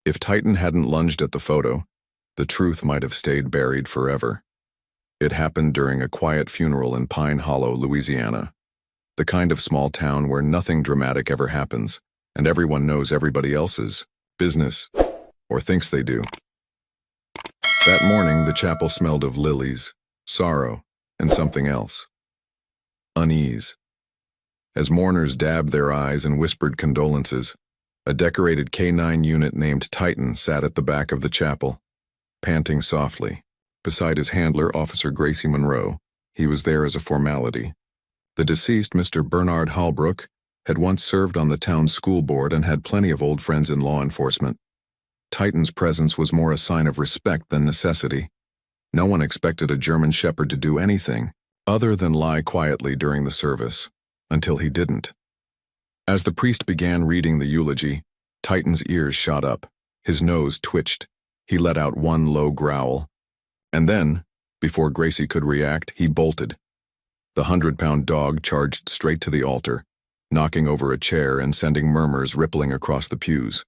If Titan hadn't lunged at the photo, the truth might have stayed buried forever. It happened during a quiet funeral in Pine Hollow, Louisiana, the kind of small town where nothing dramatic ever happens, and everyone knows everybody else's business, or thinks they do. That morning, the chapel smelled of lilies, sorrow, and something else. Unease. As mourners dabbed their eyes and whispered condolences, a decorated K-9 unit named Titan sat at the back of the chapel, panting softly. Beside his handler, Officer Gracie Monroe, he was there as a formality. The deceased, Mr. Bernard Holbrook, had once served on the town school board and had plenty of old friends in law enforcement. Titan's presence was more a sign of respect than necessity. No one expected a German shepherd to do anything other than lie quietly during the service, until he didn't. As the priest began reading the eulogy, Titan's ears shot up, his nose twitched, he let out one low growl. And then, before Gracie could react, he bolted. The 100-pound dog charged straight to the altar, knocking over a chair and sending murmurs rippling across the pews.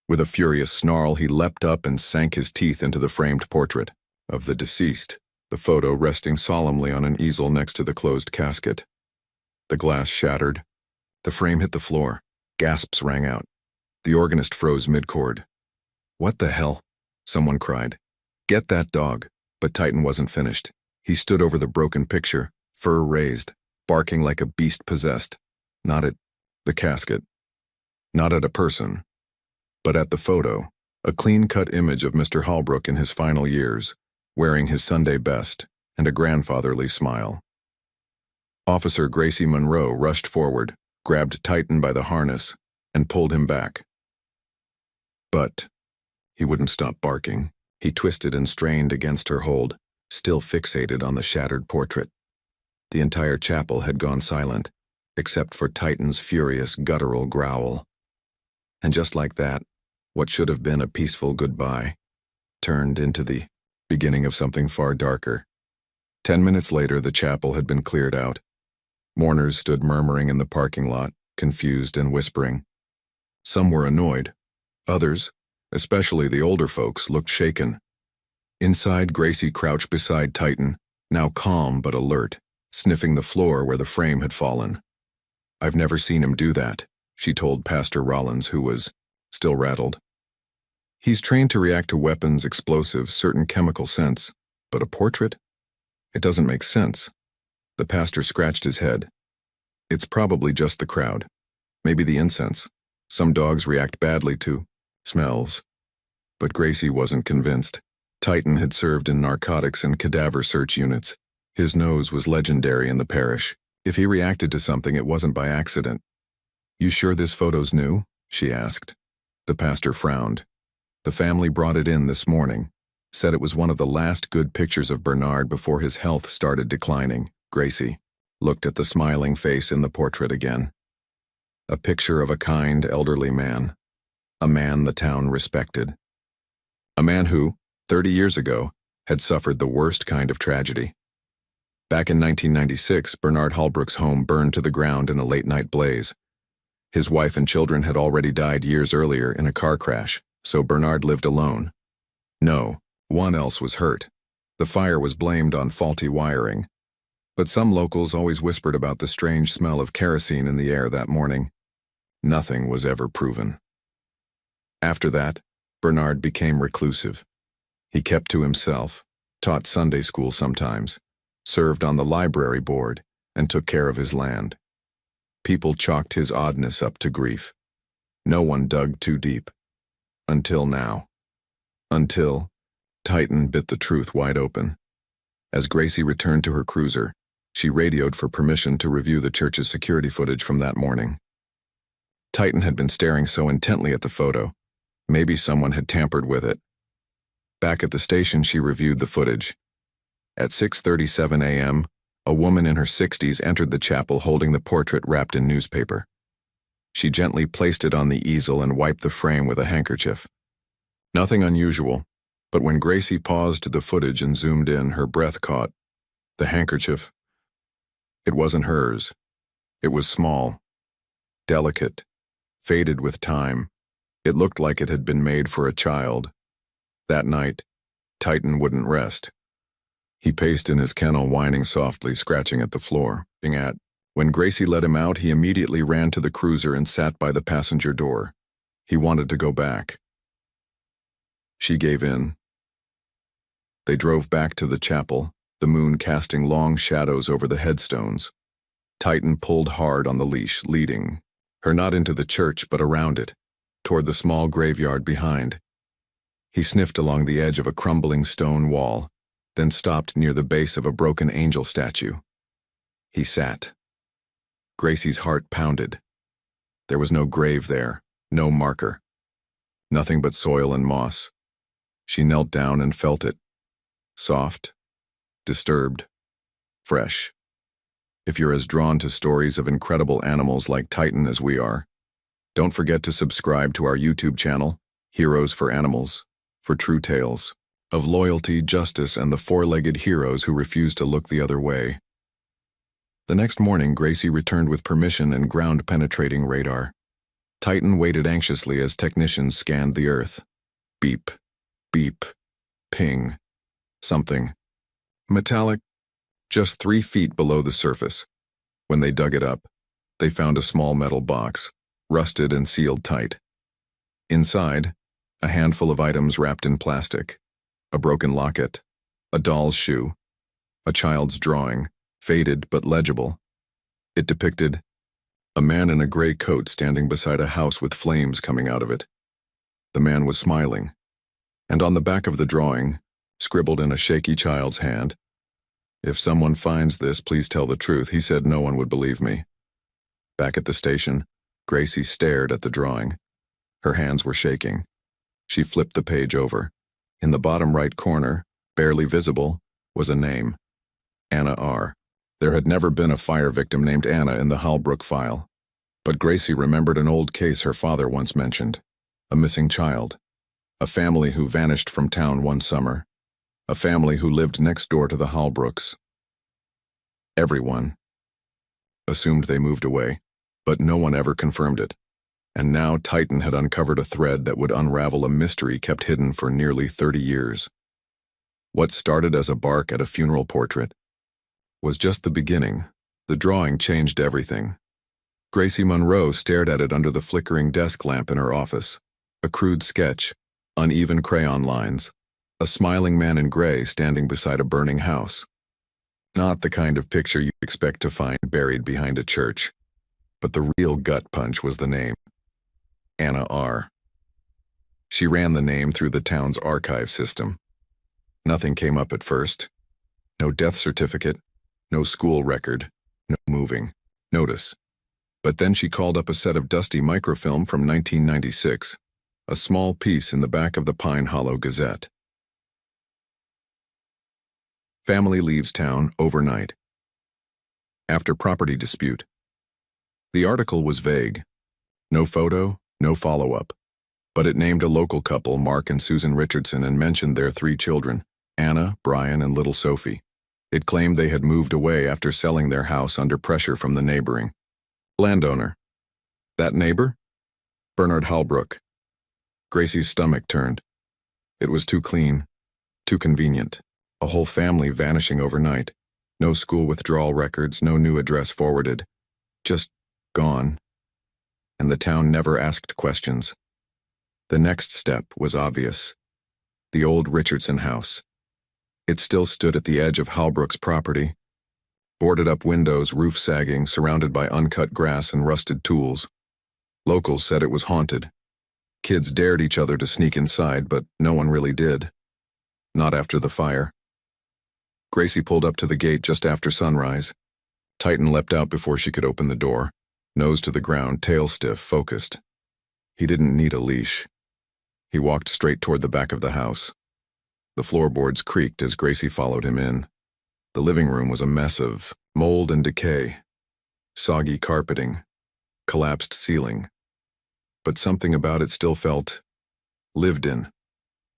With a furious snarl, he leapt up and sank his teeth into the framed portrait of the deceased, the photo resting solemnly on an easel next to the closed casket. The glass shattered. The frame hit the floor. Gasps rang out. The organist froze mid-chord. "What the hell?" someone cried. "Get that dog." But Titan wasn't finished. He stood over the broken picture, fur raised, barking like a beast possessed. Not at the casket. Not at a person. But at the photo, a clean-cut image of Mr. Holbrook in his final years, wearing his Sunday best and a grandfatherly smile. Officer Gracie Monroe rushed forward, grabbed Titan by the harness, and pulled him back. But he wouldn't stop barking. He twisted and strained against her hold, still fixated on the shattered portrait. The entire chapel had gone silent, except for Titan's furious, guttural growl. And just like that, what should have been a peaceful goodbye turned into the beginning of something far darker. 10 minutes later, the chapel had been cleared out. Mourners stood murmuring in the parking lot, confused and whispering. Some were annoyed. Others, especially the older folks, looked shaken. Inside, Gracie crouched beside Titan, now calm but alert, sniffing the floor where the frame had fallen. "I've never seen him do that," she told Pastor Rollins, who was still rattled. "He's trained to react to weapons, explosives, certain chemical scents, but a portrait? It doesn't make sense." The pastor scratched his head. "It's probably just the crowd. Maybe the incense. Some dogs react badly to smells." But Gracie wasn't convinced. Titan had served in narcotics and cadaver search units. His nose was legendary in the parish. If he reacted to something, it wasn't by accident. "You sure this photo's new?" she asked. The pastor frowned. "The family brought it in this morning. Said it was one of the last good pictures of Bernard before his health started declining." Gracie looked at the smiling face in the portrait again. A picture of a kind, elderly man. A man the town respected. A man who, 30 years ago, had suffered the worst kind of tragedy. Back in 1996, Bernard Holbrook's home burned to the ground in a late-night blaze. His wife and children had already died years earlier in a car crash, so Bernard lived alone. No, one else was hurt. The fire was blamed on faulty wiring. But some locals always whispered about the strange smell of kerosene in the air that morning. Nothing was ever proven. After that, Bernard became reclusive. He kept to himself, taught Sunday school sometimes, served on the library board, and took care of his land. People chalked his oddness up to grief. No one dug too deep. Until now. Until Titan bit the truth wide open. As Gracie returned to her cruiser, she radioed for permission to review the church's security footage from that morning. Titan had been staring so intently at the photo, maybe someone had tampered with it. Back at the station, she reviewed the footage. At 6:37 a.m., a woman in her 60s entered the chapel holding the portrait wrapped in newspaper. She gently placed it on the easel and wiped the frame with a handkerchief. Nothing unusual, but when Gracie paused the footage and zoomed in, her breath caught. The handkerchief. It wasn't hers. It was small, delicate, faded with time. It looked like it had been made for a child. That night, Titan wouldn't rest. He paced in his kennel, whining softly, scratching at the floor. When Gracie let him out, he immediately ran to the cruiser and sat by the passenger door. He wanted to go back. She gave in. They drove back to the chapel, the moon casting long shadows over the headstones. Titan pulled hard on the leash, leading her not into the church but around it, toward the small graveyard behind. He sniffed along the edge of a crumbling stone wall, then stopped near the base of a broken angel statue. He sat. Gracie's heart pounded. There was no grave there, no marker. Nothing but soil and moss. She knelt down and felt it. Soft, disturbed, fresh. If you're as drawn to stories of incredible animals like Titan as we are, don't forget to subscribe to our YouTube channel, Heroes for Animals, for true tales of loyalty, justice, and the four-legged heroes who refuse to look the other way. The next morning, Gracie returned with permission and ground-penetrating radar. Titan waited anxiously as technicians scanned the earth. Beep, beep, ping. Something. Metallic, just 3 feet below the surface. When they dug it up, they found a small metal box, rusted and sealed tight. Inside, a handful of items wrapped in plastic. A broken locket, a doll's shoe, a child's drawing, faded but legible. It depicted a man in a gray coat standing beside a house with flames coming out of it. The man was smiling, and on the back of the drawing, scribbled in a shaky child's hand, "If someone finds this, please tell the truth. He said no one would believe me." Back at the station, Gracie stared at the drawing. Her hands were shaking. She flipped the page over. In the bottom right corner, barely visible, was a name. Anna R. There had never been a fire victim named Anna in the Halbrook file. But Gracie remembered an old case her father once mentioned. A missing child. A family who vanished from town one summer. A family who lived next door to the Halbrooks. Everyone assumed they moved away, but no one ever confirmed it. And now Titan had uncovered a thread that would unravel a mystery kept hidden for nearly 30 years. What started as a bark at a funeral portrait was just the beginning. The drawing changed everything. Gracie Monroe stared at it under the flickering desk lamp in her office. A crude sketch, uneven crayon lines, a smiling man in gray standing beside a burning house. Not the kind of picture you'd expect to find buried behind a church. But the real gut punch was the name. Anna R. She ran the name through the town's archive system. Nothing came up at first. No death certificate, no school record, no moving notice. But then she called up a set of dusty microfilm from 1996, a small piece in the back of the Pine Hollow Gazette. Family leaves town overnight. After property dispute. The article was vague. No photo, no follow-up. But it named a local couple, Mark and Susan Richardson, and mentioned their 3 children, Anna, Brian, and little Sophie. It claimed they had moved away after selling their house under pressure from the neighboring landowner. That neighbor? Bernard Halbrook. Gracie's stomach turned. It was too clean, too convenient. A whole family vanishing overnight. No school withdrawal records, no new address forwarded. Just gone. And the town never asked questions. The next step was obvious. The old Richardson house. It still stood at the edge of Halbrook's property. Boarded up windows, roof sagging, surrounded by uncut grass and rusted tools. Locals said it was haunted. Kids dared each other to sneak inside, but no one really did. Not after the fire. Gracie pulled up to the gate just after sunrise. Titan leapt out before she could open the door, nose to the ground, tail stiff, focused. He didn't need a leash. He walked straight toward the back of the house. The floorboards creaked as Gracie followed him in. The living room was a mess of mold and decay, soggy carpeting, collapsed ceiling. But something about it still felt lived in,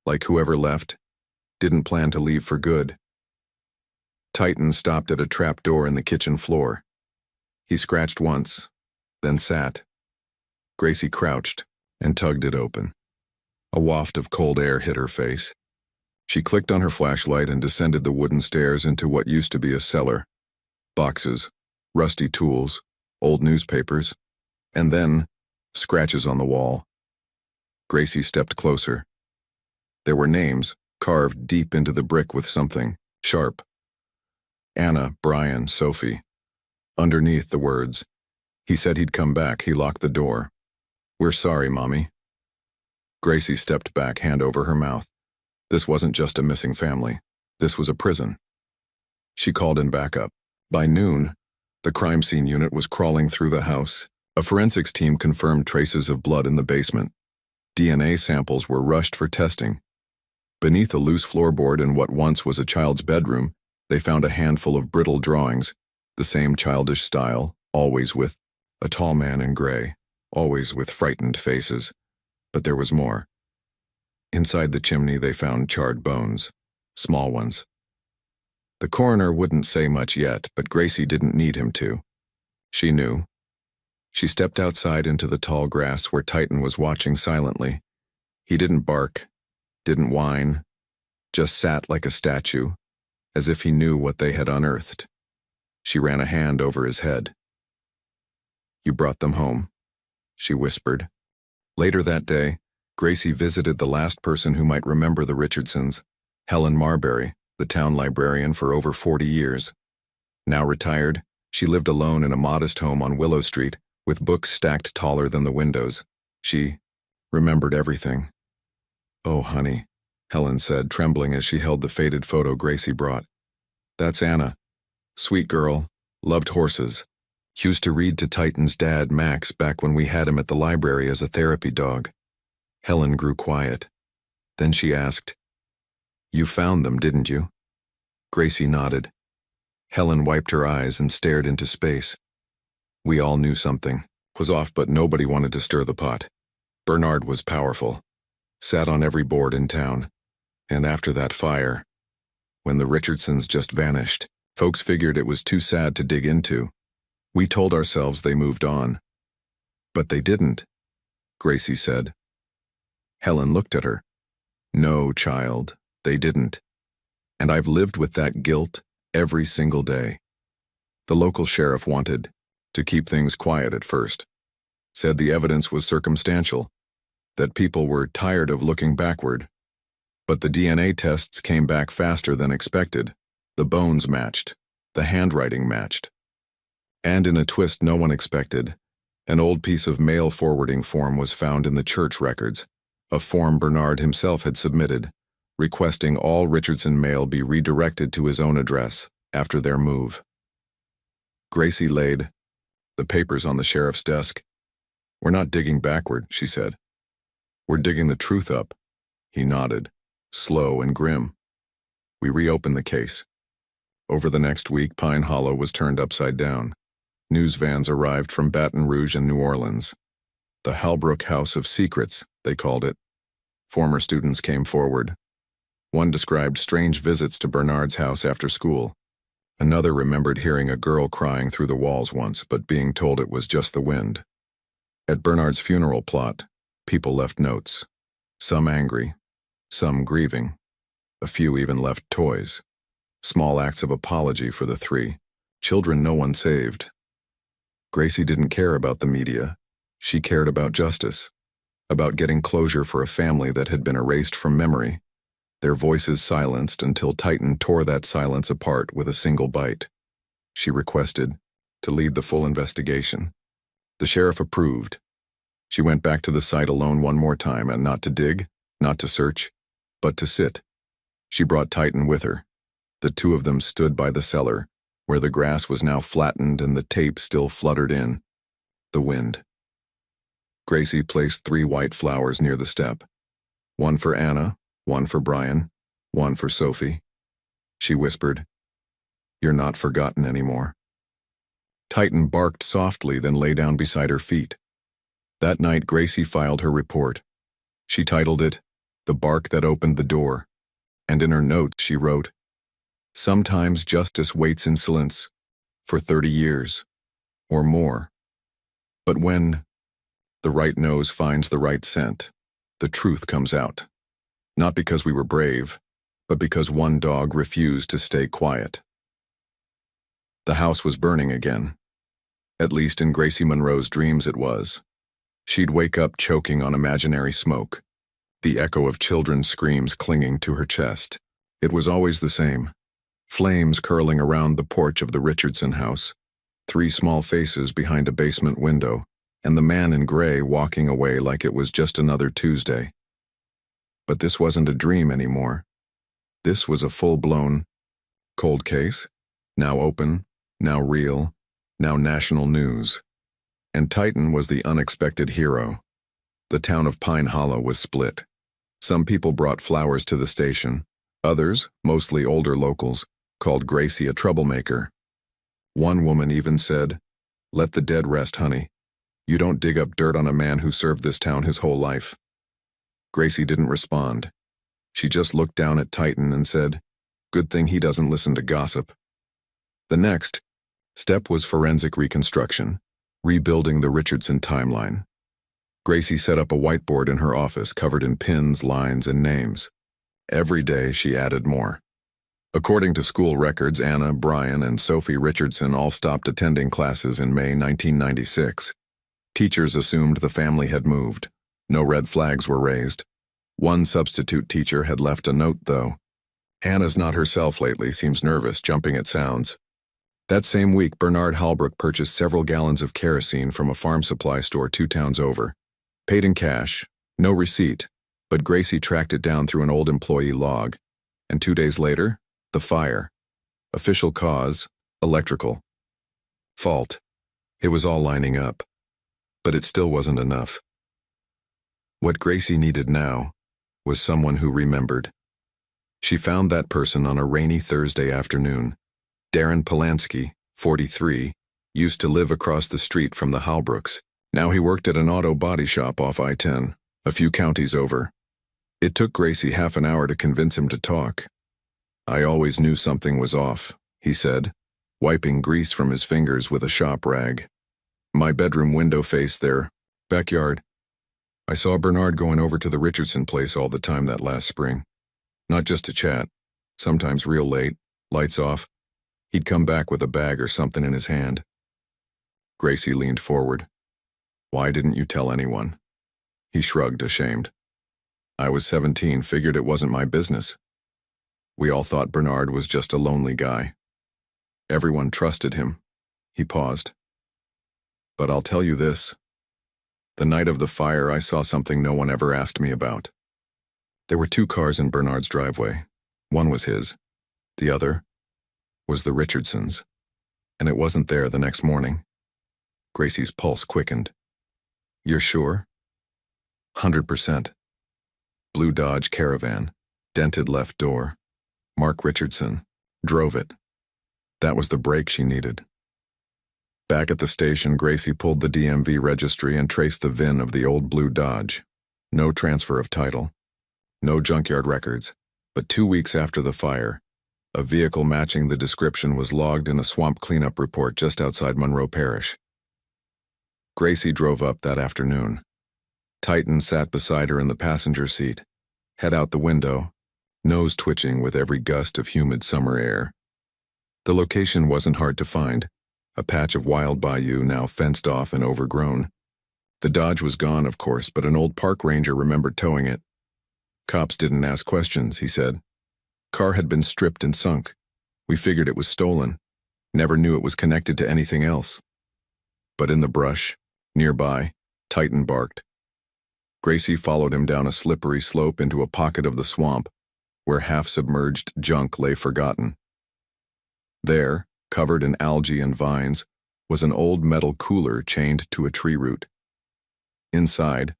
like whoever left didn't plan to leave for good. Titan stopped at a trap door in the kitchen floor. He scratched once, then sat. Gracie crouched, and tugged it open. A waft of cold air hit her face. She clicked on her flashlight and descended the wooden stairs into what used to be a cellar. Boxes, rusty tools, old newspapers, and then scratches on the wall. Gracie stepped closer. There were names carved deep into the brick with something sharp. Anna, Brian, Sophie. Underneath the words, "He said he'd come back. He locked the door. We're sorry, Mommy." Gracie stepped back, hand over her mouth. This wasn't just a missing family. This was a prison. She called in backup. By noon, the crime scene unit was crawling through the house. A forensics team confirmed traces of blood in the basement. DNA samples were rushed for testing. Beneath a loose floorboard in what once was a child's bedroom, they found a handful of brittle drawings, the same childish style, always with a tall man in gray, always with frightened faces. But there was more. Inside the chimney they found charred bones, small ones. The coroner wouldn't say much yet, but Gracie didn't need him to. She knew. She stepped outside into the tall grass where Titan was watching silently. He didn't bark, didn't whine, just sat like a statue, as if he knew what they had unearthed. She ran a hand over his head. "You brought them home," she whispered. Later that day, Gracie visited the last person who might remember the Richardsons, Helen Marbury, the town librarian for over 40 years. Now retired, she lived alone in a modest home on Willow Street, with books stacked taller than the windows. She remembered everything. "Oh, honey," Helen said, trembling as she held the faded photo Gracie brought. "That's Anna. Sweet girl, loved horses. Used to read to Titan's dad, Max, back when we had him at the library as a therapy dog." Helen grew quiet. Then she asked, "You found them, didn't you?" Gracie nodded. Helen wiped her eyes and stared into space. "We all knew something was off, but nobody wanted to stir the pot. Bernard was powerful. Sat on every board in town. And after that fire, when the Richardsons just vanished, folks figured it was too sad to dig into. We told ourselves they moved on. But they didn't," Gracie said. Helen looked at her. "No, child, they didn't. And I've lived with that guilt every single day." The local sheriff wanted to keep things quiet at first. Said the evidence was circumstantial, that people were tired of looking backward. But the DNA tests came back faster than expected. The bones matched. The handwriting matched. And in a twist no one expected, an old piece of mail forwarding form was found in the church records, a form Bernard himself had submitted, requesting all Richardson mail be redirected to his own address after their move. Gracie laid the papers on the sheriff's desk. "We're not digging backward," she said. "We're digging the truth up." He nodded, slow and grim. We reopened the case. Over the next week, Pine Hollow was turned upside down. News vans arrived from Baton Rouge and New Orleans. The Halbrook House of Secrets, they called it. Former students came forward. One described strange visits to Bernard's house after school. Another remembered hearing a girl crying through the walls once, but being told it was just the wind. At Bernard's funeral plot, people left notes. Some angry, some grieving. A few even left toys. Small acts of apology for the three. Children no one saved. Gracie didn't care about the media. She cared about justice. About getting closure for a family that had been erased from memory. Their voices silenced until Titan tore that silence apart with a single bite. She requested to lead the full investigation. The sheriff approved. She went back to the site alone one more time, and not to dig, not to search, but to sit. She brought Titan with her. The two of them stood by the cellar, where the grass was now flattened and the tape still fluttered in. The wind. Gracie placed 3 white flowers near the step. One for Anna, one for Brian, one for Sophie. She whispered, "You're not forgotten anymore." Titan barked softly, then lay down beside her feet. That night, Gracie filed her report. She titled it, "The Bark That Opened the Door," and in her notes she wrote, "Sometimes justice waits in silence for 30 years or more. But when The right nose finds the right scent. The truth comes out. Not because we were brave, but because one dog refused to stay quiet. The house was burning again. At least in Gracie Monroe's dreams it was. She'd wake up choking on imaginary smoke, the echo of children's screams clinging to her chest. It was always the same. Flames curling around the porch of the Richardson house, 3 small faces behind a basement window, and the man in gray walking away like it was just another Tuesday. But this wasn't a dream anymore. This was a full-blown cold case, now open, now real, now national news. And Titan was the unexpected hero. The town of Pine Hollow was split. Some people brought flowers to the station. Others, mostly older locals, called Gracie a troublemaker. One woman even said, "Let the dead rest, honey. You don't dig up dirt on a man who served this town his whole life." Gracie didn't respond. She just looked down at Titan and said, "Good thing he doesn't listen to gossip." The next step was forensic reconstruction, rebuilding the Richardson timeline. Gracie set up a whiteboard in her office covered in pins, lines, and names. Every day she added more. According to school records, Anna, Brian, and Sophie Richardson all stopped attending classes in May 1996. Teachers assumed the family had moved. No red flags were raised. One substitute teacher had left a note, though. "Anna's not herself lately, seems nervous, jumping at sounds." That same week, Bernard Halbrook purchased several gallons of kerosene from a farm supply store 2 towns over. Paid in cash, no receipt, but Gracie tracked it down through an old employee log. And 2 days later, the fire. Official cause, electrical. Fault. It was all lining up. But it still wasn't enough. What Gracie needed now was someone who remembered. She found that person on a rainy Thursday afternoon. Darren Polanski, 43, used to live across the street from the Halbrooks. Now he worked at an auto body shop off I-10, a few counties over. It took Gracie half an hour to convince him to talk. "I always knew something was off," he said, wiping grease from his fingers with a shop rag. "My bedroom window faced their backyard. I saw Bernard going over to the Richardson place all the time that last spring. Not just to chat, sometimes real late, lights off. He'd come back with a bag or something in his hand." Gracie leaned forward. "Why didn't you tell anyone?" He shrugged, ashamed. "I was 17, figured it wasn't my business. We all thought Bernard was just a lonely guy. Everyone trusted him." He paused. "But I'll tell you this. The night of the fire, I saw something no one ever asked me about. There were 2 cars in Bernard's driveway. One was his. The other was the Richardsons. And it wasn't there the next morning." Gracie's pulse quickened. "You're sure?" 100%. Blue Dodge Caravan, dented left door. Mark Richardson drove it. That was the break she needed. Back at the station, Gracie pulled the DMV registry and traced the VIN of the old blue Dodge. No transfer of title. No junkyard records. But 2 weeks after the fire, a vehicle matching the description was logged in a swamp cleanup report just outside Monroe Parish. Gracie drove up that afternoon. Titan sat beside her in the passenger seat, head out the window, nose twitching with every gust of humid summer air. The location wasn't hard to find, a patch of wild bayou now fenced off and overgrown. The Dodge was gone, of course, but an old park ranger remembered towing it. "Cops didn't ask questions," he said. "Car had been stripped and sunk. We figured it was stolen. Never knew it was connected to anything else." But in the brush, nearby, Titan barked. Gracie followed him down a slippery slope into a pocket of the swamp, where half-submerged junk lay forgotten. There, covered in algae and vines, was an old metal cooler chained to a tree root. Inside,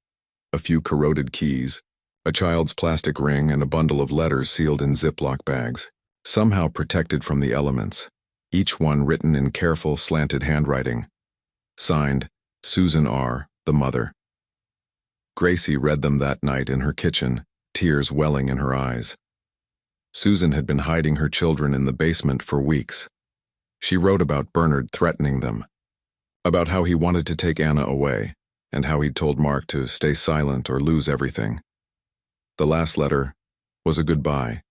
a few corroded keys, a child's plastic ring, and a bundle of letters sealed in Ziploc bags, somehow protected from the elements, each one written in careful, slanted handwriting. Signed, Susan R., the mother. Gracie read them that night in her kitchen, tears welling in her eyes. Susan had been hiding her children in the basement for weeks. She wrote about Bernard threatening them, about how he wanted to take Anna away, and how he'd told Mark to stay silent or lose everything. The last letter was a goodbye.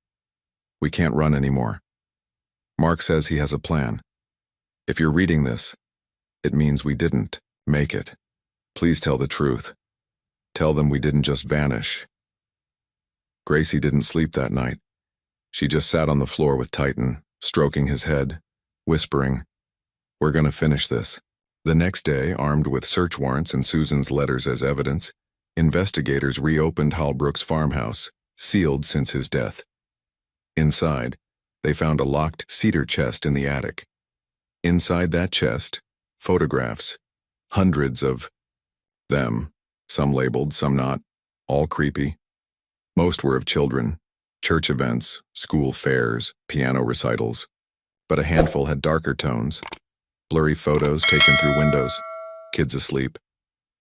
We can't run anymore. Mark says he has a plan. If you're reading this, it means we didn't make it. Please tell the truth. Tell them we didn't just vanish. Gracie didn't sleep that night. She just sat on the floor with Titan, stroking his head, whispering, "We're gonna finish this." The next day, armed with search warrants and Susan's letters as evidence, investigators reopened Halbrook's farmhouse, sealed since his death. Inside, they found a locked cedar chest in the attic. Inside that chest, photographs, hundreds of them, some labeled, some not, all creepy. Most were of children, church events, school fairs, piano recitals, but a handful had darker tones, blurry photos taken through windows, kids asleep,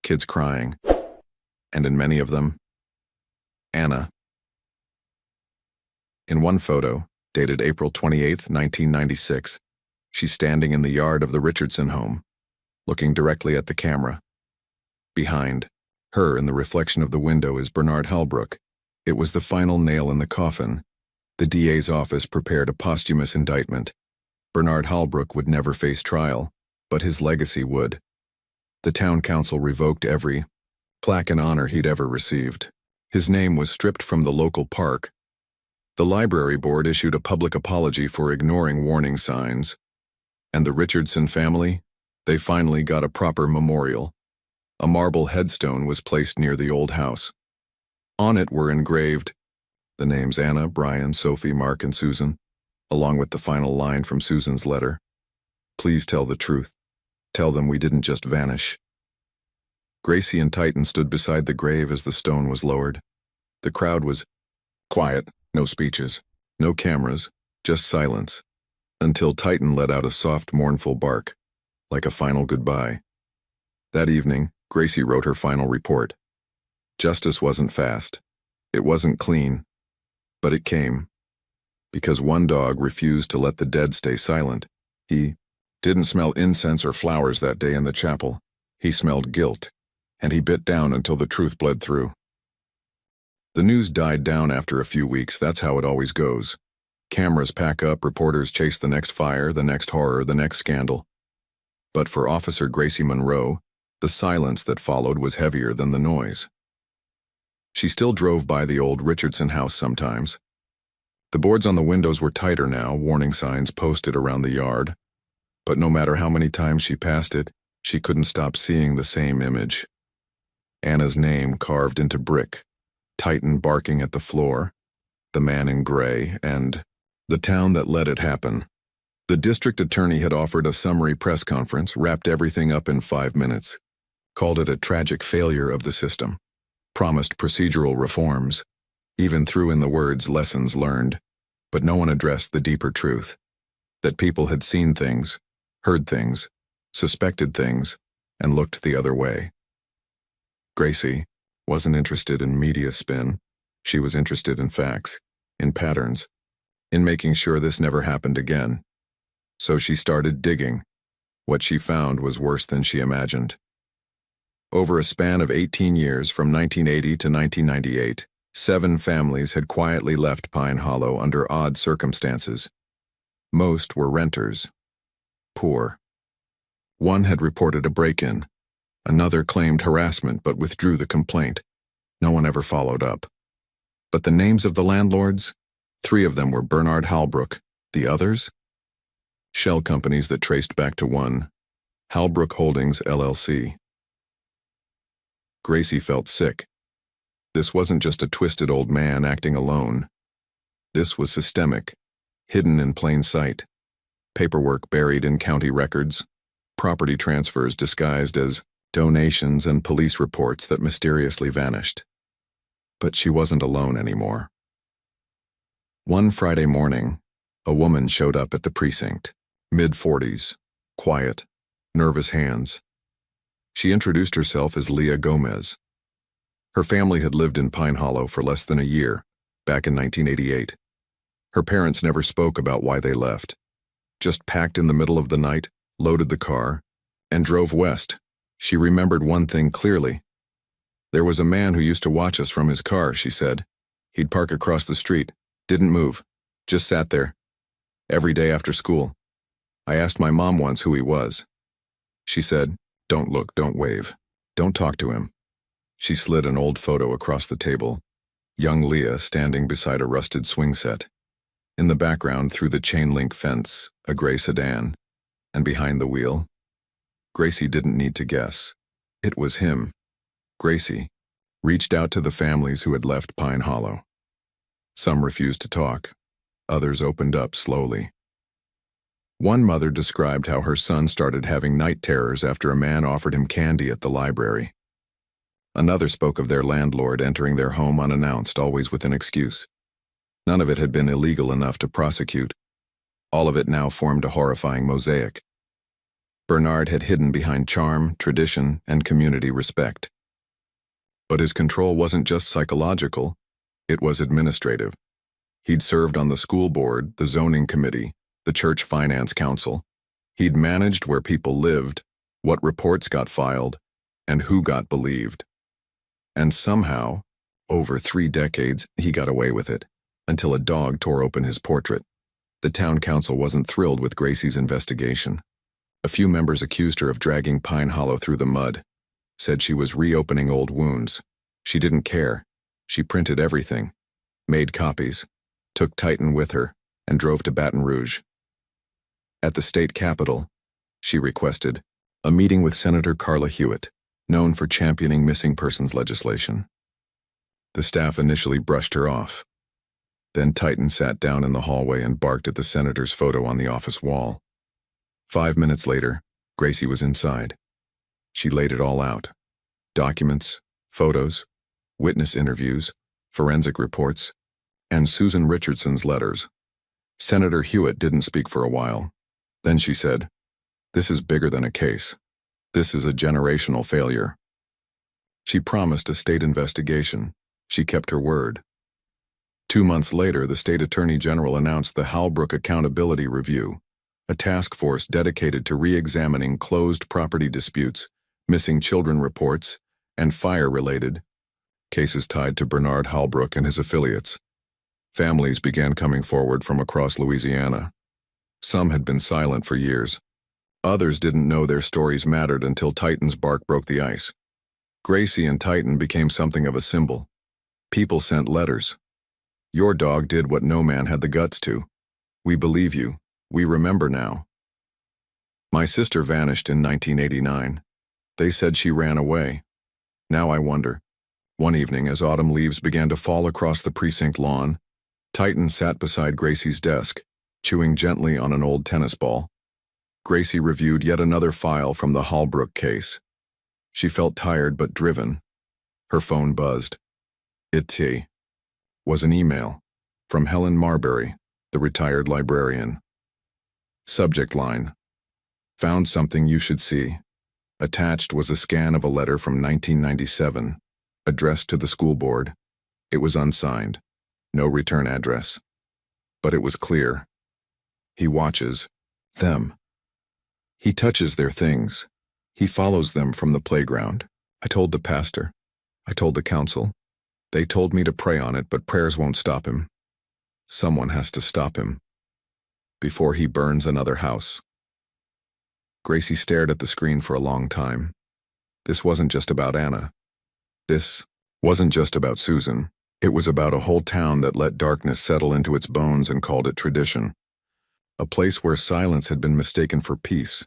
kids crying, and in many of them, Anna. In one photo, dated April 28, 1996, she's standing in the yard of the Richardson home, looking directly at the camera. Behind her, in the reflection of the window, is Bernard Halbrook. It was the final nail in the coffin. The DA's office prepared a posthumous indictment. Bernard Halbrook would never face trial, but his legacy would. The town council revoked every plaque and honor he'd ever received. His name was stripped from the local park. The library board issued a public apology for ignoring warning signs. And the Richardson family, they finally got a proper memorial. A marble headstone was placed near the old house. On it were engraved the names Anna, Brian, Sophie, Mark, and Susan, along with the final line from Susan's letter. "Please tell the truth. Tell them we didn't just vanish." Gracie and Titan stood beside the grave as the stone was lowered. The crowd was quiet, no speeches, no cameras, just silence, until Titan let out a soft, mournful bark, like a final goodbye. That evening, Gracie wrote her final report. Justice wasn't fast. It wasn't clean. But it came. Because one dog refused to let the dead stay silent. He didn't smell incense or flowers that day in the chapel. He smelled guilt, and he bit down until the truth bled through. The news died down after a few weeks. That's how it always goes. Cameras pack up, reporters chase the next fire, the next horror, the next scandal. But for Officer Gracie Monroe, the silence that followed was heavier than the noise. She still drove by the old Richardson house sometimes. The boards on the windows were tighter now, warning signs posted around the yard. But no matter how many times she passed it, she couldn't stop seeing the same image. Anna's name carved into brick, Titan barking at the floor, the man in gray, and the town that let it happen. The district attorney had offered a summary press conference, wrapped everything up in 5 minutes, called it a tragic failure of the system, promised procedural reforms, even threw in the words lessons learned, but no one addressed the deeper truth, that people had seen things, heard things, suspected things, and looked the other way. Gracie wasn't interested in media spin. She was interested in facts, in patterns, in making sure this never happened again. So she started digging. What she found was worse than she imagined. Over a span of 18 years, from 1980 to 1998, 7 families had quietly left Pine Hollow under odd circumstances. Most were renters. Poor. One had reported a break-in. Another claimed harassment but withdrew the complaint. No one ever followed up. But the names of the landlords? 3 of them were Bernard Halbrook. The others? Shell companies that traced back to one, Halbrook Holdings, LLC. Gracie felt sick. This wasn't just a twisted old man acting alone. This was systemic, hidden in plain sight. Paperwork buried in county records, property transfers disguised as donations, and police reports that mysteriously vanished. But she wasn't alone anymore. One Friday morning, a woman showed up at the precinct, mid-40s, quiet, nervous hands. She introduced herself as Leah Gomez. Her family had lived in Pine Hollow for less than a year, back in 1988. Her parents never spoke about why they left, just packed in the middle of the night, loaded the car, and drove west, She remembered one thing clearly. There was a man who used to watch us from his car, she said. He'd park across the street, didn't move, just sat there, every day after school. I asked my mom once who he was. She said, "Don't look, don't wave, don't talk to him." She slid an old photo across the table, young Leah standing beside a rusted swing set. In the background, through the chain-link fence, a gray sedan, and behind the wheel, Gracie didn't need to guess. It was him. Gracie reached out to the families who had left Pine Hollow. Some refused to talk. Others opened up slowly. One mother described how her son started having night terrors after a man offered him candy at the library. Another spoke of their landlord entering their home unannounced, always with an excuse. None of it had been illegal enough to prosecute. All of it now formed a horrifying mosaic. Bernard had hidden behind charm, tradition, and community respect. But his control wasn't just psychological, it was administrative. He'd served on the school board, the zoning committee, the church finance council. He'd managed where people lived, what reports got filed, and who got believed. And somehow, over 3 decades, he got away with it, until a dog tore open his portrait. The town council wasn't thrilled with Gracie's investigation. A few members accused her of dragging Pine Hollow through the mud, said she was reopening old wounds. She didn't care. She printed everything, made copies, took Titan with her, and drove to Baton Rouge. At the state capitol, she requested a meeting with Senator Carla Hewitt, known for championing missing persons legislation. The staff initially brushed her off. Then Titan sat down in the hallway and barked at the senator's photo on the office wall. 5 minutes later, Gracie was inside. She laid it all out. Documents, photos, witness interviews, forensic reports, and Susan Richardson's letters. Senator Hewitt didn't speak for a while. Then she said, "This is bigger than a case. This is a generational failure." She promised a state investigation. She kept her word. 2 months later, the state attorney general announced the Halbrook Accountability Review, a task force dedicated to re-examining closed property disputes, missing children reports, and fire-related cases tied to Bernard Halbrook and his affiliates. Families began coming forward from across Louisiana. Some had been silent for years. Others didn't know their stories mattered until Titan's bark broke the ice. Gracie and Titan became something of a symbol. People sent letters. "Your dog did what no man had the guts to. We believe you. We remember now." "My sister vanished in 1989. They said she ran away. Now I wonder." One evening, as autumn leaves began to fall across the precinct lawn, Titan sat beside Gracie's desk, chewing gently on an old tennis ball. Gracie reviewed yet another file from the Halbrook case. She felt tired but driven. Her phone buzzed. It was an email from Helen Marbury, the retired librarian. Subject line: "Found something you should see." Attached was a scan of a letter from 1997, addressed to the school board. It was unsigned, no return address. But it was clear. He watches them. He touches their things. He follows them from the playground. "I told the pastor. I told the council. They told me to pray on it, but prayers won't stop him. Someone has to stop him before he burns another house." Gracie stared at the screen for a long time. This wasn't just about Anna. This wasn't just about Susan. It was about a whole town that let darkness settle into its bones and called it tradition. A place where silence had been mistaken for peace,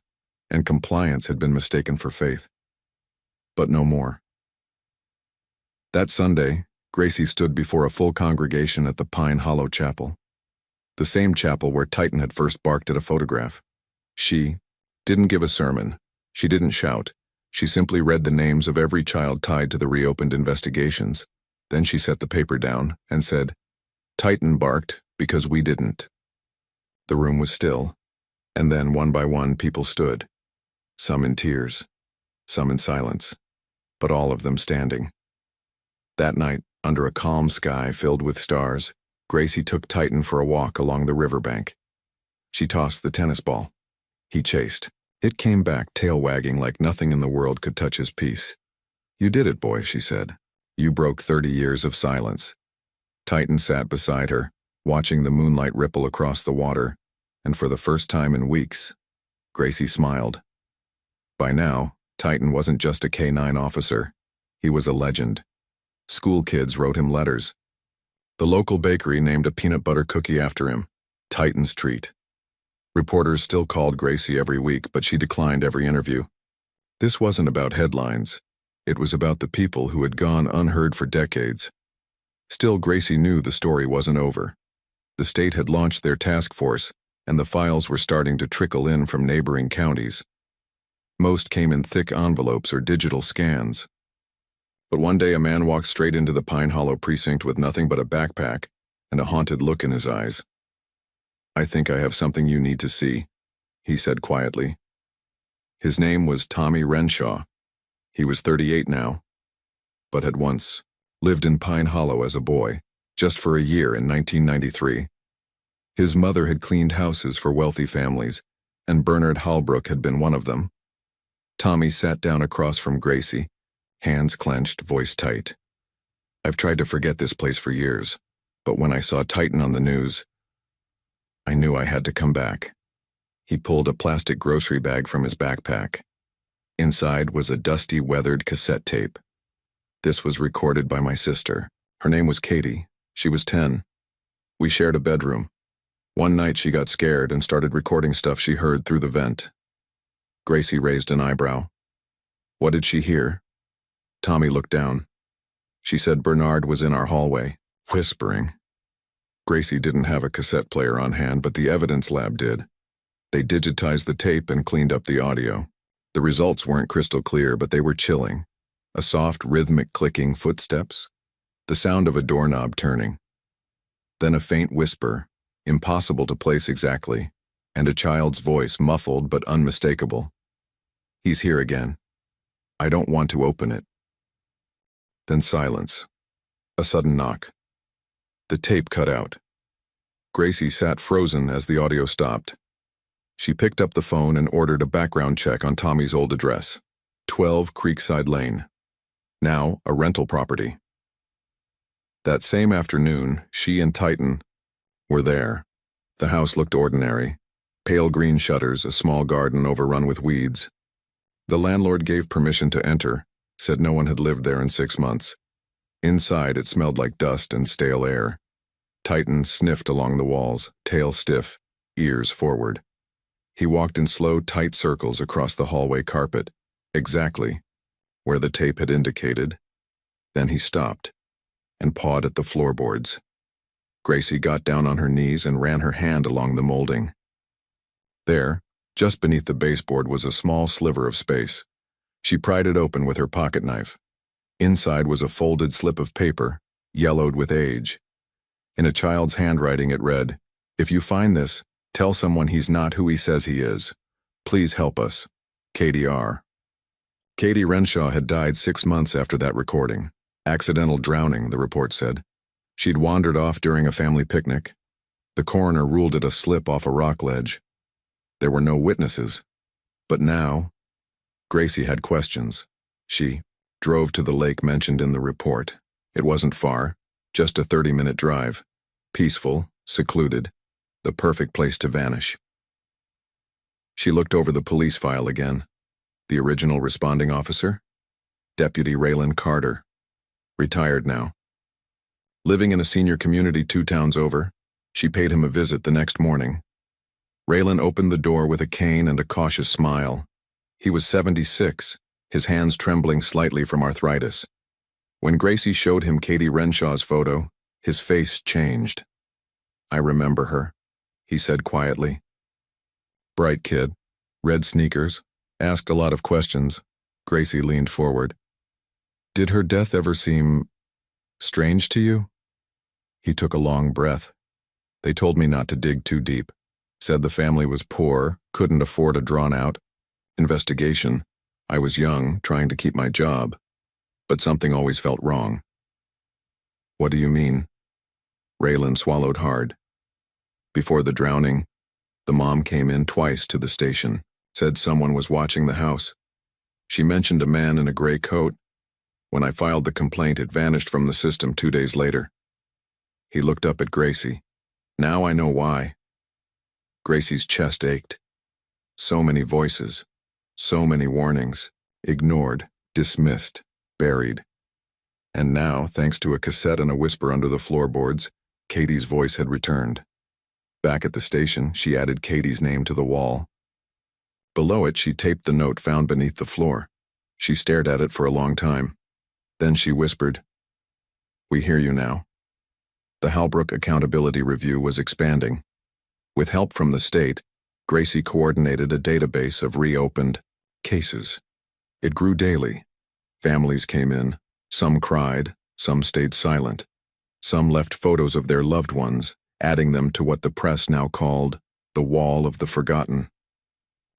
and compliance had been mistaken for faith. But no more. That Sunday, Gracie stood before a full congregation at the Pine Hollow Chapel. The same chapel where Titan had first barked at a photograph. She didn't give a sermon. She didn't shout. She simply read the names of every child tied to the reopened investigations. Then she set the paper down and said, "Titan barked because we didn't." The room was still, and then one by one people stood, some in tears, some in silence, but all of them standing. That night, under a calm sky filled with stars, Gracie took Titan for a walk along the riverbank. She tossed the tennis ball. He chased. It came back, tail wagging like nothing in the world could touch his peace. "You did it, boy," she said. "You broke 30 years of silence." Titan sat beside her, watching the moonlight ripple across the water, and for the first time in weeks, Gracie smiled. By now, Titan wasn't just a K-9 officer. He was a legend. School kids wrote him letters. The local bakery named a peanut butter cookie after him, Titan's Treat. Reporters still called Gracie every week, but she declined every interview. This wasn't about headlines. It was about the people who had gone unheard for decades. Still, Gracie knew the story wasn't over. The state had launched their task force, and the files were starting to trickle in from neighboring counties. Most came in thick envelopes or digital scans. But one day a man walked straight into the Pine Hollow precinct with nothing but a backpack and a haunted look in his eyes. "I think I have something you need to see," he said quietly. His name was Tommy Renshaw. He was 38 now, but had once lived in Pine Hollow as a boy, just for a year in 1993. His mother had cleaned houses for wealthy families, and Bernard Halbrook had been one of them. Tommy sat down across from Gracie, hands clenched, voice tight. "I've tried to forget this place for years, but when I saw Titan on the news, I knew I had to come back." He pulled a plastic grocery bag from his backpack. Inside was a dusty, weathered cassette tape. "This was recorded by my sister. Her name was Katie. She was 10. We shared a bedroom. One night she got scared and started recording stuff she heard through the vent." Gracie raised an eyebrow. "What did she hear?" Tommy looked down. "She said Bernard was in our hallway, whispering." Gracie didn't have a cassette player on hand, but the evidence lab did. They digitized the tape and cleaned up the audio. The results weren't crystal clear, but they were chilling. A soft, rhythmic clicking footsteps, the sound of a doorknob turning. Then a faint whisper, impossible to place exactly, and a child's voice, muffled but unmistakable. "He's here again. I don't want to open it." Then silence. A sudden knock. The tape cut out. Gracie sat frozen as the audio stopped. She picked up the phone and ordered a background check on Tommy's old address, 12 Creekside Lane, now a rental property. That same afternoon, she and Titan were there. The house looked ordinary. Pale green shutters, a small garden overrun with weeds. The landlord gave permission to enter, said no one had lived there in 6 months. Inside, it smelled like dust and stale air. Titan sniffed along the walls, tail stiff, ears forward. He walked in slow, tight circles across the hallway carpet, exactly where the tape had indicated. Then he stopped and pawed at the floorboards. Gracie got down on her knees and ran her hand along the molding. There, just beneath the baseboard, was a small sliver of space. She pried it open with her pocket knife. Inside was a folded slip of paper, yellowed with age. In a child's handwriting it read, "If you find this, tell someone he's not who he says he is. Please help us. Katie R." Katie Renshaw had died 6 months after that recording. Accidental drowning, the report said. She'd wandered off during a family picnic. The coroner ruled it a slip off a rock ledge. There were no witnesses. But now, Gracie had questions. She drove to the lake mentioned in the report. It wasn't far, just a 30-minute drive. Peaceful, secluded, the perfect place to vanish. She looked over the police file again. The original responding officer? Deputy Raylan Carter. Retired now. Living in a senior community 2 towns over, she paid him a visit the next morning. Raylan opened the door with a cane and a cautious smile. He was 76, his hands trembling slightly from arthritis. When Gracie showed him Katie Renshaw's photo, his face changed. "I remember her," he said quietly. Bright kid, red sneakers, asked a lot of questions. Gracie leaned forward. "Did her death ever seem strange to you?" He took a long breath. "They told me not to dig too deep. Said the family was poor, couldn't afford a drawn-out investigation. I was young, trying to keep my job. But something always felt wrong." "What do you mean?" Raylan swallowed hard. "Before the drowning, the mom came in twice to the station. Said someone was watching the house. She mentioned a man in a gray coat. When I filed the complaint, it vanished from the system 2 days later. He looked up at Gracie. Now I know why. Gracie's chest ached. So many voices. So many warnings. Ignored. Dismissed. Buried. And now, thanks to a cassette and a whisper under the floorboards, Katie's voice had returned. Back at the station, she added Katie's name to the wall. Below it, she taped the note found beneath the floor. She stared at it for a long time. Then she whispered, "We hear you now." The Halbrook Accountability Review was expanding. With help from the state, Gracie coordinated a database of reopened cases. It grew daily. Families came in. Some cried, some stayed silent. Some left photos of their loved ones, adding them to what the press now called the Wall of the Forgotten.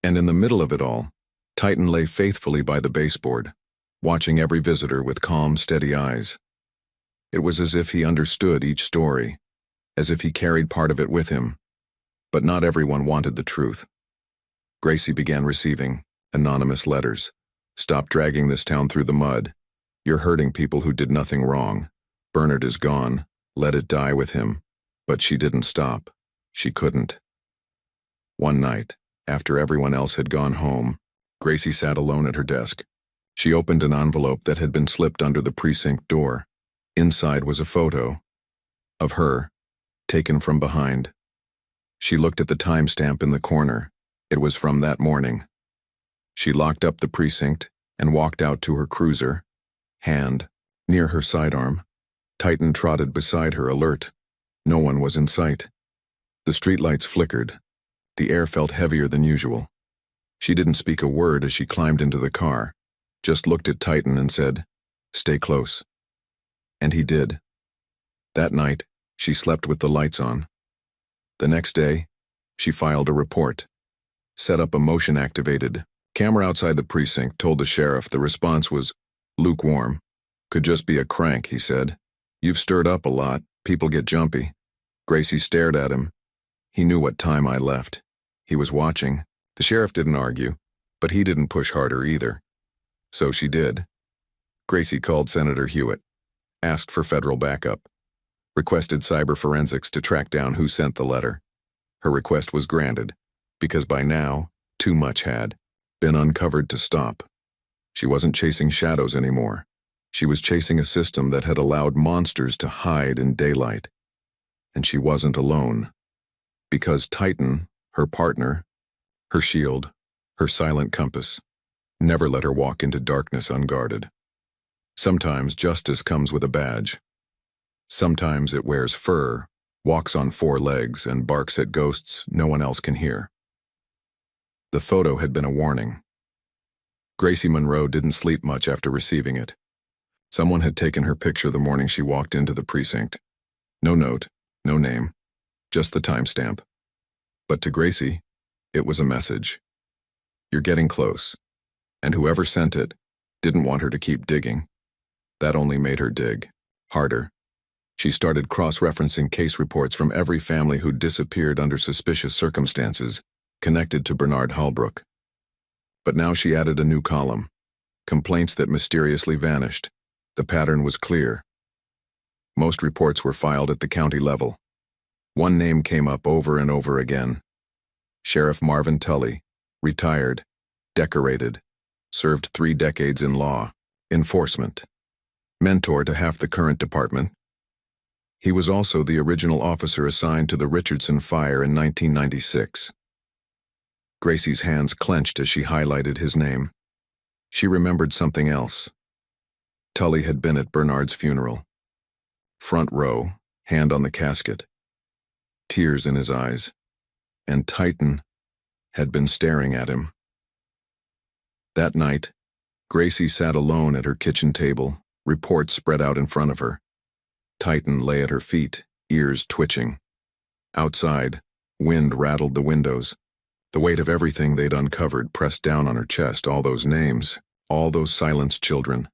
And in the middle of it all, Titan lay faithfully by the baseboard, watching every visitor with calm, steady eyes. It was as if he understood each story, as if he carried part of it with him. But not everyone wanted the truth. Gracie began receiving anonymous letters. "Stop dragging this town through the mud. You're hurting people who did nothing wrong. Bernard is gone. Let it die with him." But she didn't stop. She couldn't. One night, after everyone else had gone home, Gracie sat alone at her desk. She opened an envelope that had been slipped under the precinct door. Inside was a photo of her, taken from behind. She looked at the timestamp in the corner. It was from that morning. She locked up the precinct and walked out to her cruiser, hand near her sidearm. Titan trotted beside her, alert. No one was in sight. The streetlights flickered. The air felt heavier than usual. She didn't speak a word as she climbed into the car, just looked at Titan and said, "Stay close." And he did. That night, she slept with the lights on. The next day, she filed a report. Set up a motion-activated camera outside the precinct, told the sheriff. The response was lukewarm. "Could just be a crank," he said. "You've stirred up a lot. People get jumpy." Gracie stared at him. He knew what time I left. He was watching. The sheriff didn't argue, but he didn't push harder either. So she did. Gracie called Senator Hewitt, asked for federal backup, requested cyber forensics to track down who sent the letter. Her request was granted, because by now, too much had been uncovered to stop. She wasn't chasing shadows anymore. She was chasing a system that had allowed monsters to hide in daylight. And she wasn't alone. Because Titan, her partner, her shield, her silent compass, never let her walk into darkness unguarded. Sometimes justice comes with a badge. Sometimes it wears fur, walks on 4 legs, and barks at ghosts no one else can hear. The photo had been a warning. Gracie Monroe didn't sleep much after receiving it. Someone had taken her picture the morning she walked into the precinct. No note, no name, just the timestamp. But to Gracie, it was a message. You're getting close. And whoever sent it didn't want her to keep digging. That only made her dig harder. She started cross-referencing case reports from every family who'd disappeared under suspicious circumstances, connected to Bernard Halbrook. But now she added a new column. Complaints that mysteriously vanished. The pattern was clear. Most reports were filed at the county level. One name came up over and over again. Sheriff Marvin Tully, retired, decorated, served 3 decades in law, enforcement, mentor to half the current department. He was also the original officer assigned to the Richardson fire in 1996. Gracie's hands clenched as she highlighted his name. She remembered something else. Tully had been at Bernard's funeral. Front row, hand on the casket. Tears in his eyes. And Titan had been staring at him. That night, Gracie sat alone at her kitchen table, reports spread out in front of her. Titan lay at her feet, ears twitching. Outside, wind rattled the windows. The weight of everything they'd uncovered pressed down on her chest, all those names, all those silenced children,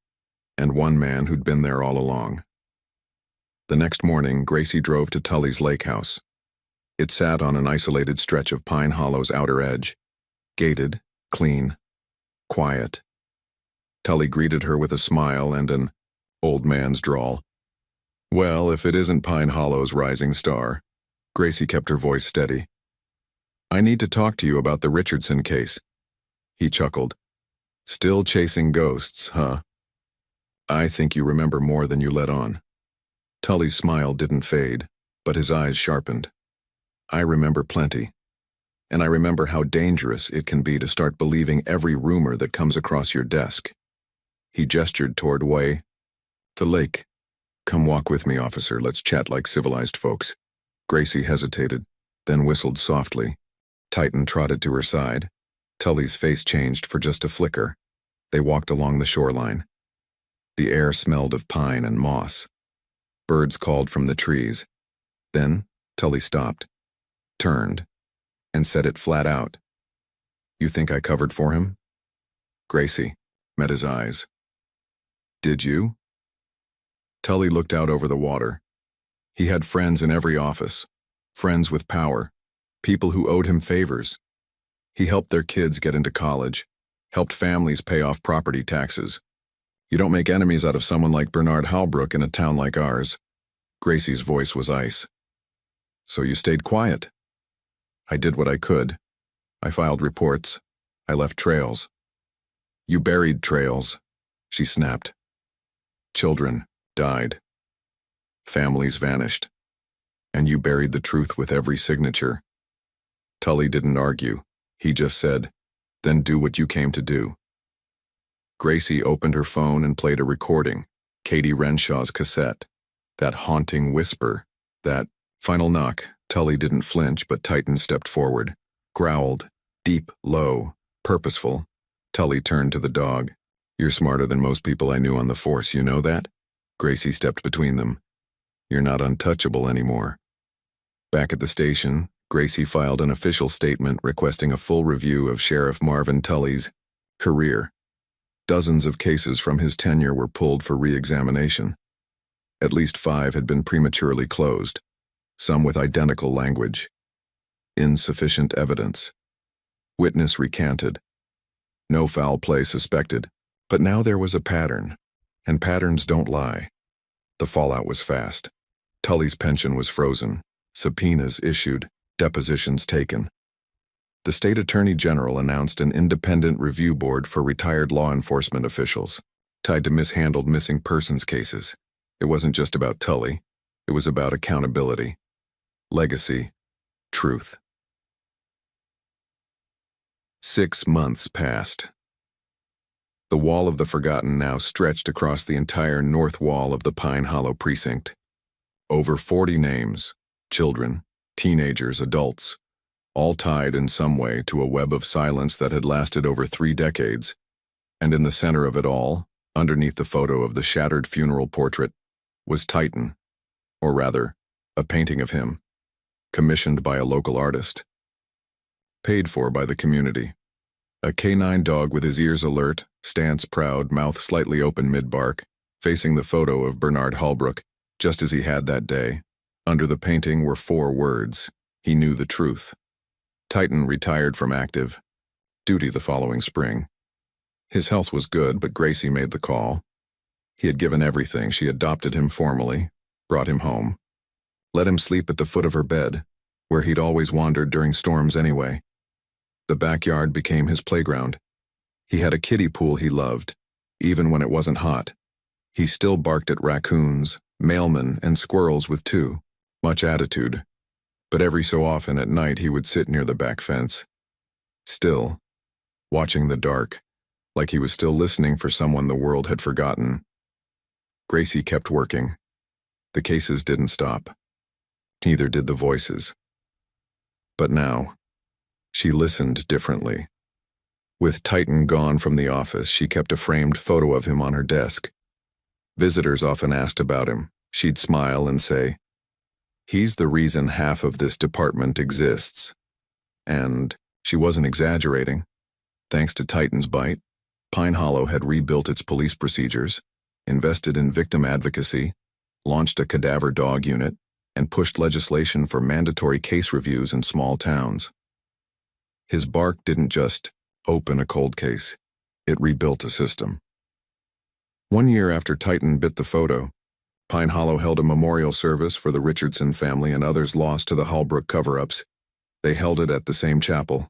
and one man who'd been there all along. The next morning, Gracie drove to Tully's lake house. It sat on an isolated stretch of Pine Hollow's outer edge, gated, clean, quiet. Tully greeted her with a smile and an old man's drawl. Well, if it isn't Pine Hollow's rising star. Gracie kept her voice steady. I need to talk to you about the Richardson case. He chuckled. Still chasing ghosts, huh? I think you remember more than you let on. Tully's smile didn't fade, but his eyes sharpened. I remember plenty. And I remember how dangerous it can be to start believing every rumor that comes across your desk. He gestured toward way. The lake. Come walk with me, officer. Let's chat like civilized folks. Gracie hesitated, then whistled softly. Titan trotted to her side. Tully's face changed for just a flicker. They walked along the shoreline. The air smelled of pine and moss. Birds called from the trees. Then Tully stopped, turned, and said it flat out. You think I covered for him? Gracie met his eyes. Did you? Tully looked out over the water. He had friends in every office, friends with power, people who owed him favors. He helped their kids get into college, helped families pay off property taxes. You don't make enemies out of someone like Bernard Halbrook in a town like ours. Gracie's voice was ice. So you stayed quiet. I did what I could. I filed reports. I left trails. You buried trails, she snapped. Children died. Families vanished. And you buried the truth with every signature. Tully didn't argue. He just said, then do what you came to do. Gracie opened her phone and played a recording, Katie Renshaw's cassette. That haunting whisper, that final knock. Tully didn't flinch, but Titan stepped forward, growled, deep, low, purposeful. Tully turned to the dog. You're smarter than most people I knew on the force, you know that? Gracie stepped between them. You're not untouchable anymore. Back at the station, Gracie filed an official statement requesting a full review of Sheriff Marvin Tully's career. Dozens of cases from his tenure were pulled for re-examination. At least 5 had been prematurely closed, some with identical language. Insufficient evidence. Witness recanted. No foul play suspected, but now there was a pattern, and patterns don't lie. The fallout was fast. Tully's pension was frozen, subpoenas issued, depositions taken. The state attorney general announced an independent review board for retired law enforcement officials, tied to mishandled missing persons cases. It wasn't just about Tully. It was about accountability, legacy, truth. 6 months passed. The wall of the forgotten now stretched across the entire north wall of the Pine Hollow precinct. Over 40 names, children, teenagers, adults, all tied in some way to a web of silence that had lasted over 3 decades. And in the center of it all, underneath the photo of the shattered funeral portrait, was Titan, or rather, a painting of him, commissioned by a local artist. Paid for by the community. A canine dog with his ears alert, stance proud, mouth slightly open mid-bark, facing the photo of Bernard Halbrook, just as he had that day. Under the painting were 4 words. He knew the truth. Titan retired from active duty the following spring. His health was good, but Gracie made the call. He had given everything. She adopted him formally, brought him home, let him sleep at the foot of her bed, where he'd always wandered during storms anyway. The backyard became his playground. He had a kiddie pool he loved, even when it wasn't hot. He still barked at raccoons, mailmen, and squirrels with 2, much attitude. But every so often at night he would sit near the back fence, still, watching the dark, like he was still listening for someone the world had forgotten. Gracie kept working. The cases didn't stop. Neither did the voices. But now, she listened differently. With Titan gone from the office, she kept a framed photo of him on her desk. Visitors often asked about him. She'd smile and say, "He's the reason half of this department exists." And she wasn't exaggerating. Thanks to Titan's bite, Pine Hollow had rebuilt its police procedures, invested in victim advocacy, launched a cadaver dog unit, and pushed legislation for mandatory case reviews in small towns. His bark didn't just open a cold case. It rebuilt a system. 1 year after Titan bit the photo, Pine Hollow held a memorial service for the Richardson family and others lost to the Hallbrook cover-ups. They held it at the same chapel,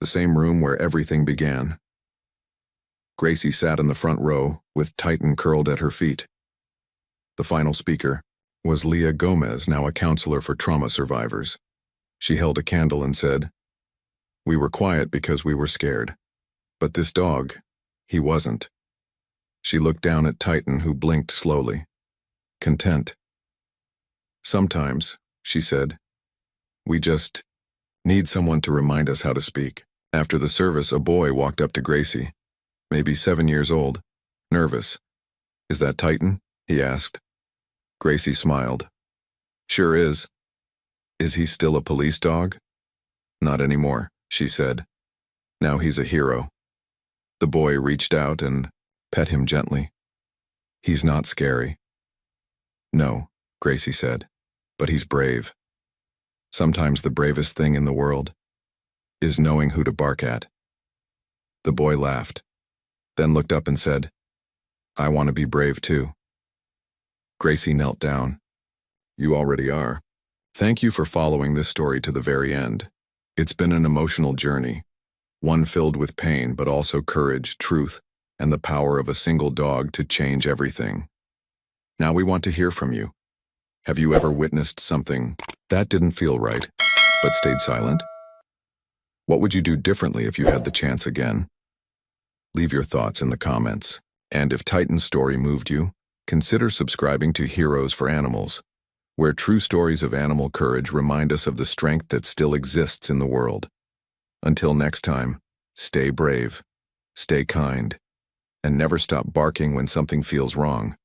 the same room where everything began. Gracie sat in the front row, with Titan curled at her feet. The final speaker was Leah Gomez, now a counselor for trauma survivors. She held a candle and said, "We were quiet because we were scared. But this dog, he wasn't." She looked down at Titan, who blinked slowly. Content. "Sometimes," she said, "we just need someone to remind us how to speak." After the service, a boy walked up to Gracie, maybe 7 years old, nervous. "Is that Titan?" he asked. Gracie smiled. "Sure is." "Is he still a police dog?" "Not anymore," she said. "Now he's a hero." The boy reached out and pet him gently. "He's not scary." "No," Gracie said, "but he's brave. Sometimes the bravest thing in the world is knowing who to bark at." The boy laughed, then looked up and said, "I want to be brave too." Gracie knelt down. "You already are. Thank you for following this story to the very end. It's been an emotional journey, one filled with pain but also courage, truth, and the power of a single dog to change everything. Now we want to hear from you. Have you ever witnessed something that didn't feel right, but stayed silent? What would you do differently if you had the chance again? Leave your thoughts in the comments. And if Titan's story moved you, consider subscribing to Heroes for Animals, where true stories of animal courage remind us of the strength that still exists in the world. Until next time, stay brave, stay kind, and never stop barking when something feels wrong.